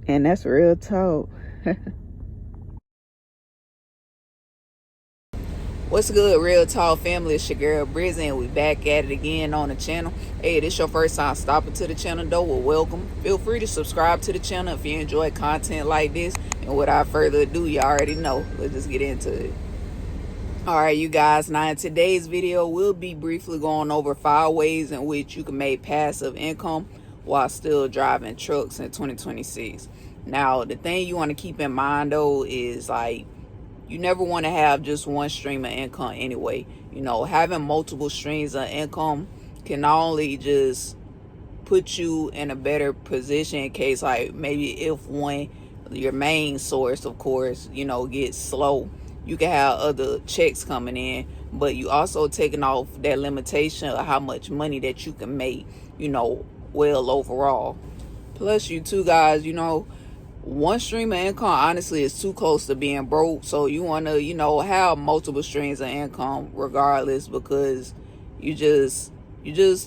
And that's real talk. What's good, Real Talk family? It's your girl Brizzy, and we back at it again on the channel. Hey, this your first time stopping to the channel though, well, welcome. Feel free to subscribe to the channel if you enjoy content like this. And without further ado, you already know. Let's just get into it. Alright, you guys, now in today's video, we'll be briefly going over 5 ways in which you can make passive income while still driving trucks in 2026. Now, the thing you want to keep in mind though is like, you never want to have just one stream of income anyway. You know, having multiple streams of income can not only just put you in a better position in case, like, maybe if one, your main source, of course, you know, gets slow, you can have other checks coming in, but you also taking off that limitation of how much money that you can make, you know, well overall. Plus, you two guys, you know, one stream of income honestly is too close to being broke. So you want to, you know, have multiple streams of income regardless, because you just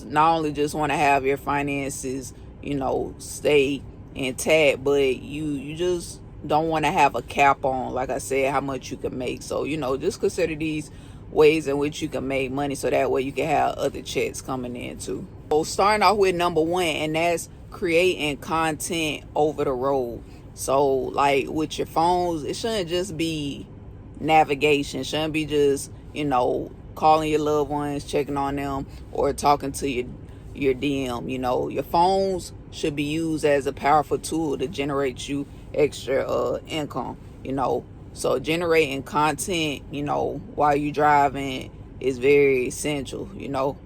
not only just want to have your finances, you know, stay intact, but you just don't want to have a cap on, like I said, how much you can make. So, you know, just consider these ways in which you can make money, so that way you can have other checks coming in too. So starting off with number 1, and that's creating content over the road. So like with your phones, it shouldn't just be navigation. It shouldn't be just, you know, calling your loved ones, checking on them, or talking to your DM. You know, your phones should be used as a powerful tool to generate you extra income, you know. So generating content, you know, while you driving is very essential, you know,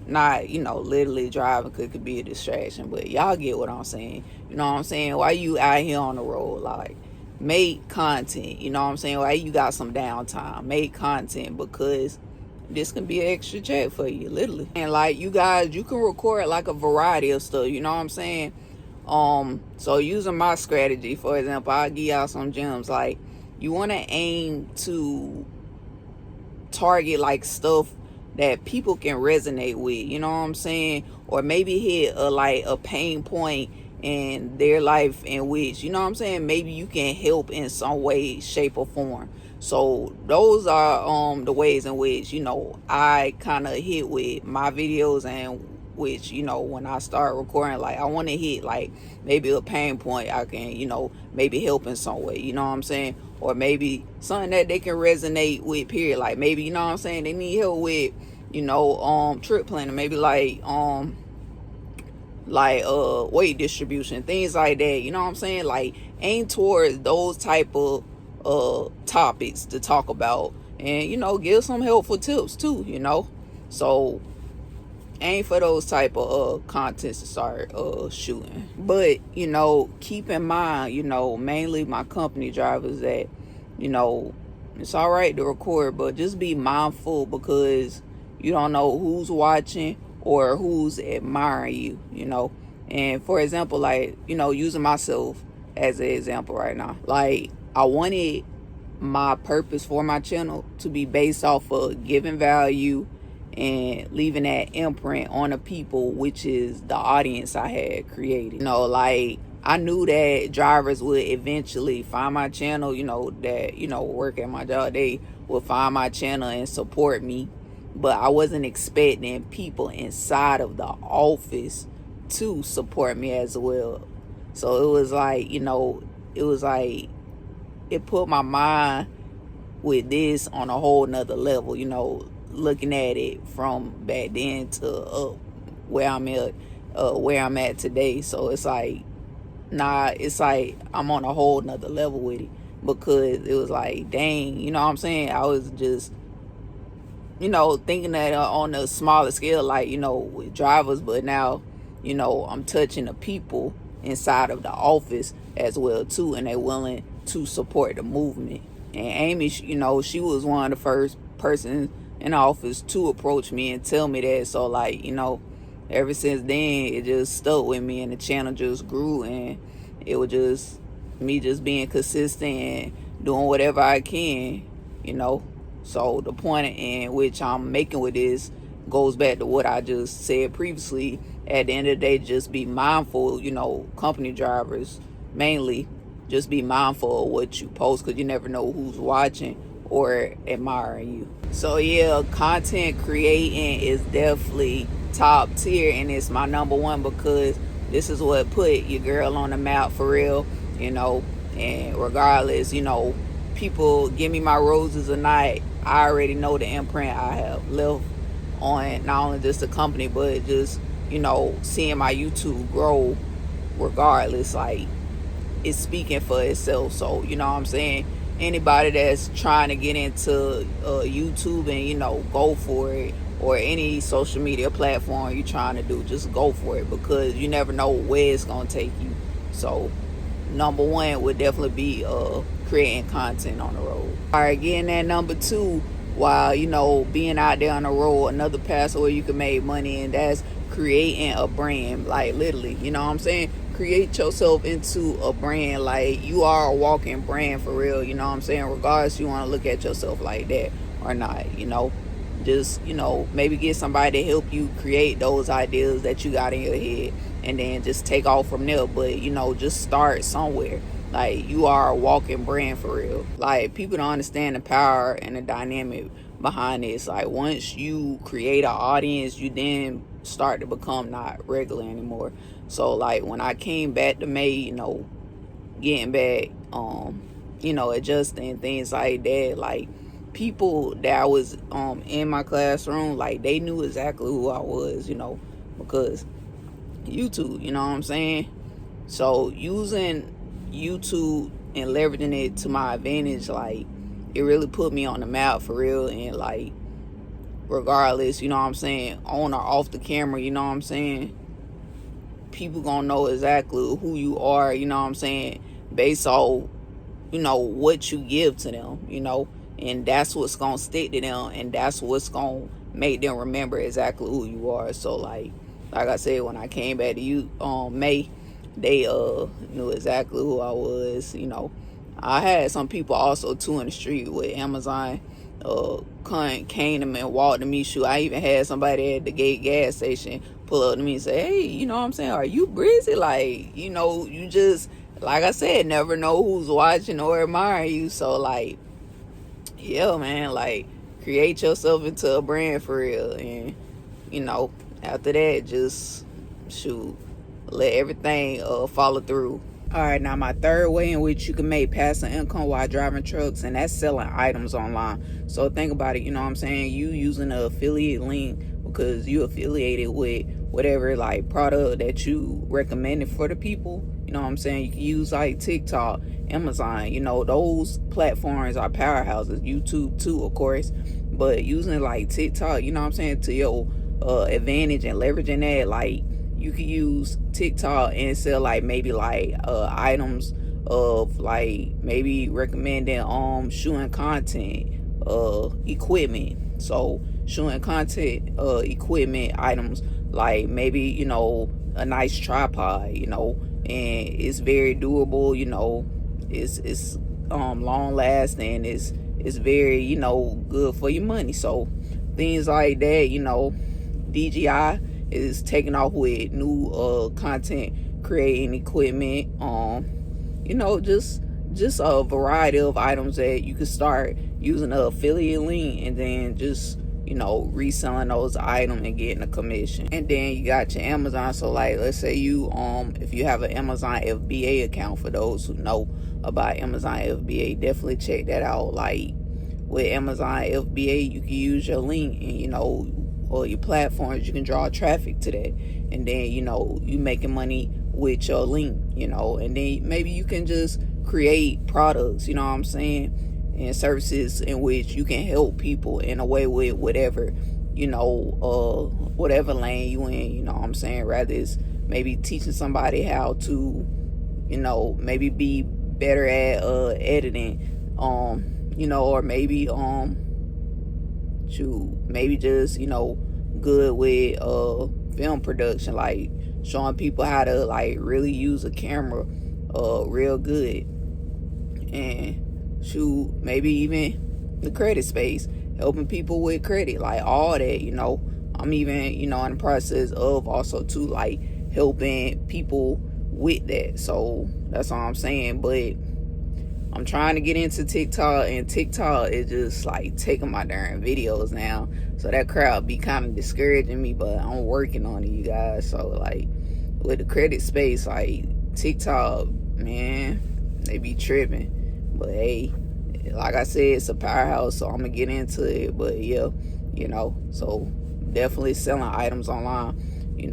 not, you know, literally driving could be a distraction, but y'all get what I'm saying. You know what I'm saying? Why you out here on the road, like, make content, you know what I'm saying? Why you got some downtime, make content, because this can be an extra check for you, literally. And like, you guys, you can record like a variety of stuff, you know what I'm saying? So using my strategy, for example, I'll give y'all some gems. Like, you want to aim to target like stuff that people can resonate with, you know what I'm saying? Or maybe hit a pain point in their life in which, you know what I'm saying, maybe you can help in some way, shape, or form. So those are the ways in which, you know, I kind of hit with my videos, and which, you know, when I start recording, like, I want to hit like maybe a pain point I can, you know, maybe help in some way, you know what I'm saying? Or maybe something that they can resonate with, period. Like, maybe, you know what I'm saying, they need help with, you know, trip planning, maybe like weight distribution, things like that, you know what I'm saying? Like, aim towards those type of topics to talk about, and, you know, give some helpful tips too, you know. So aim for those type of contents to start shooting. But, you know, keep in mind, you know, mainly my company drivers, that, you know, it's all right to record, but just be mindful, because you don't know who's watching or who's admiring you, you know. And for example, like, you know, using myself as an example right now, like, I wanted my purpose for my channel to be based off of giving value and leaving that imprint on the people, which is the audience I had created. You know, like, I knew that drivers would eventually find my channel, you know, that, you know, work at my job, they would find my channel and support me. But I wasn't expecting people inside of the office to support me as well. So it was like, you know, it was like, it put my mind with this on a whole nother level, you know, looking at it from back then to where I'm at today. So it's like, nah, it's like I'm on a whole nother level with it, because it was like, dang, you know what I'm saying? I was just, you know, thinking that on a smaller scale, like, you know, with drivers, but now, you know, I'm touching the people inside of the office as well too, and they're willing to support the movement. And Amy, you know, she was one of the first persons in the office to approach me and tell me that. So, like, you know, ever since then, it just stuck with me, and the channel just grew, and it was just me just being consistent and doing whatever I can, you know. So the point in which I'm making with this goes back to what I just said previously. At the end of the day, just be mindful, company drivers mainly, just be mindful of what you post, because you never know who's watching or admiring you. So yeah, content creating is definitely top tier, and it's my number one, because this is what put your girl on the map for real, and regardless, people give me my roses or not, I already know the imprint I have left on not only just the company, but just, seeing my YouTube grow regardless. Like, it's speaking for itself. So, you know what I'm saying? Anybody that's trying to get into YouTube and, go for it, or any social media platform you're trying to do, just go for it, because you never know where it's going to take you. So, number one would definitely be creating content on the road. All right, getting at number two, while, being out there on the road, another pathway where you can make money, and that's creating a brand. Like, literally, you know what I'm saying? Create yourself into a brand. Like, you are a walking brand for real, you know what I'm saying? Regardless, you want to look at yourself like that or not, just, maybe get somebody to help you create those ideas that you got in your head, and then just take off from there. But, just start somewhere. Like, you are a walking brand for real. Like, people don't understand the power and the dynamic behind this. Like, once you create an audience, you then start to become not regular anymore. So, like, when I came back to May, getting back, adjusting, things like that, like, people that was in my classroom, like, they knew exactly who I was, because YouTube, you know what I'm saying? So, using YouTube and leveraging it to my advantage, like, it really put me on the map for real. And, like, regardless, you know what I'm saying, on or off the camera, you know what I'm saying, people gonna know exactly who you are, you know what I'm saying, based on, what you give to them, and that's what's gonna stick to them, and that's what's gonna make them remember exactly who you are. So, like I said, when I came back to you May, they knew exactly who I was. I had some people also too in the street with Amazon came to me and walked to me. Shoot, I even had somebody at the gate gas station pull up to me and say, hey, you know what I'm saying, are you Brizzy? Like, you just, like I said, never know who's watching or admiring you. So, like, yeah, man, like, create yourself into a brand for real. And, after that, just, shoot, let everything follow through. All right, now my third way in which you can make passive income while driving trucks, and that's selling items online. So think about it, you know what I'm saying? You using an affiliate link because you affiliated with whatever, like, product that you recommended for the people. You know what I'm saying? You can use, like, TikTok, Amazon, those platforms are powerhouses. YouTube too, of course. But using, like, TikTok, you know what I'm saying, to your advantage, and leveraging that, like, you could use TikTok and sell, like, maybe, like, items of, like, maybe recommending shooting content equipment. So shooting content equipment items, like, maybe, a nice tripod, and it's very durable, it's long lasting, it's very, good for your money. So things like that, DJI is taking off with new content creating equipment, just a variety of items that you can start using an affiliate link, and then just, reselling those items and getting a commission. And then you got your Amazon. So, like, let's say you if you have an Amazon FBA account, for those who know about Amazon FBA, definitely check that out. Like, with Amazon FBA, you can use your link, and or your platforms, you can draw traffic to that, and then you making money with your link, and then maybe you can just create products, you know what I'm saying, and services in which you can help people in a way with whatever, whatever lane you in, you know what I'm saying, rather it's maybe teaching somebody how to, maybe be better at editing, or maybe maybe just, good with film production, like showing people how to, like, really use a camera real good. And maybe even the credit space, helping people with credit, like all that, I'm even, in the process of also too, like, helping people with that. So that's all I'm saying. But I'm trying to get into TikTok, and TikTok is just like taking my darn videos now. So that crowd be kind of discouraging me, but I'm working on it, you guys. So like with the credit space, like TikTok, man, they be tripping. But hey, like I said, it's a powerhouse, so I'm gonna get into it. But yeah, so definitely selling items online, you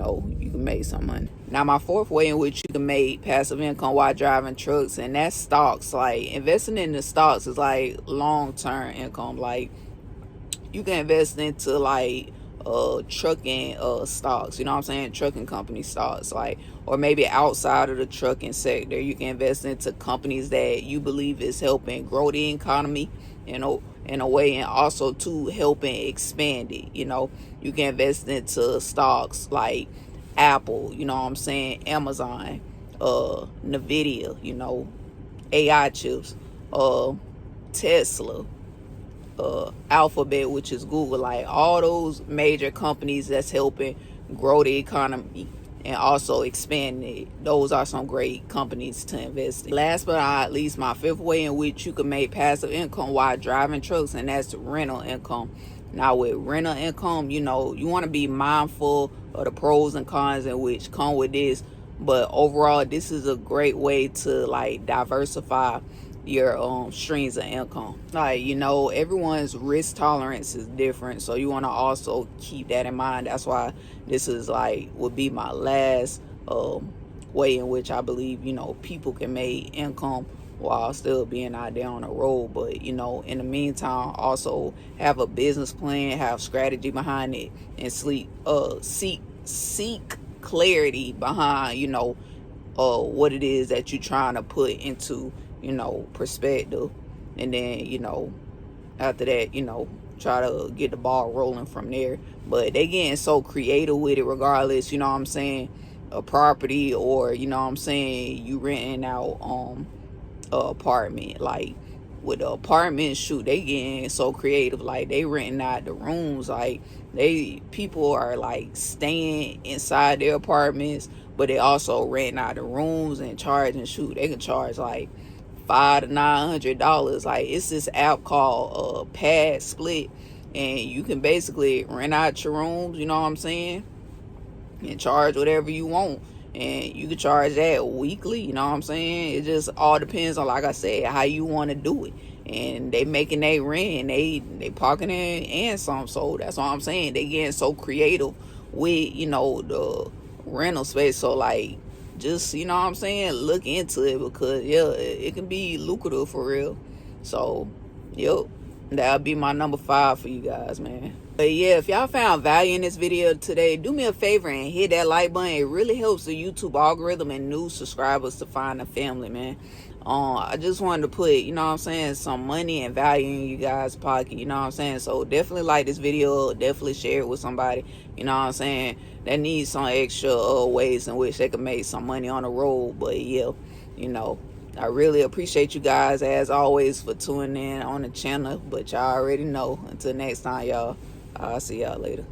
can make some money. Now, my fourth way in which you can make passive income while driving trucks, and that's stocks. Like, investing in the stocks is like long-term income. Like, you can invest into like trucking stocks, trucking company stocks, like, or maybe outside of the trucking sector, you can invest into companies that you believe is helping grow the economy, in a way, and also to helping expand it. You can invest into stocks like Apple, Amazon, Nvidia, AI chips, Tesla, Alphabet, which is Google, like all those major companies that's helping grow the economy and also expand it. Those are some great companies to invest in. Last but not least, my fifth way in which you can make passive income while driving trucks, and that's rental income. Now, with rental income, you want to be mindful of the pros and cons in which come with this, but overall, this is a great way to like diversify your streams of income. Like, everyone's risk tolerance is different, so you want to also keep that in mind. That's why this is like would be my last way in which I believe people can make income while still being out there on the road. But in the meantime, also have a business plan, have strategy behind it, and seek clarity behind what it is that you're trying to put into perspective. And then after that try to get the ball rolling from there. But they getting so creative with it regardless, a property, or you renting out a apartment. Like with the apartment, shoot, they getting so creative. Like they renting out the rooms. Like people are like staying inside their apartments, but they also renting out the rooms and charging. Shoot, they can charge like $500 to $900. Like, it's this app called Pad Split, and you can basically rent out your rooms, and charge whatever you want. And you can charge that weekly, it just all depends on, like I said, how you want to do it. And they making their rent, and they parking in and some. So that's what I'm saying, they getting so creative with the rental space. So like, just look into it, because it can be lucrative for real. So that'll be my number 5 for you guys, man. But yeah, if y'all found value in this video today, do me a favor and hit that like button. It really helps the YouTube algorithm and new subscribers to find the family, man. I just wanted to put, some money and value in you guys' pocket, So definitely like this video, definitely share it with somebody, that needs some extra ways in which they can make some money on the road. But yeah, I really appreciate you guys, as always, for tuning in on the channel. But y'all already know. Until next time, y'all, I'll see y'all later.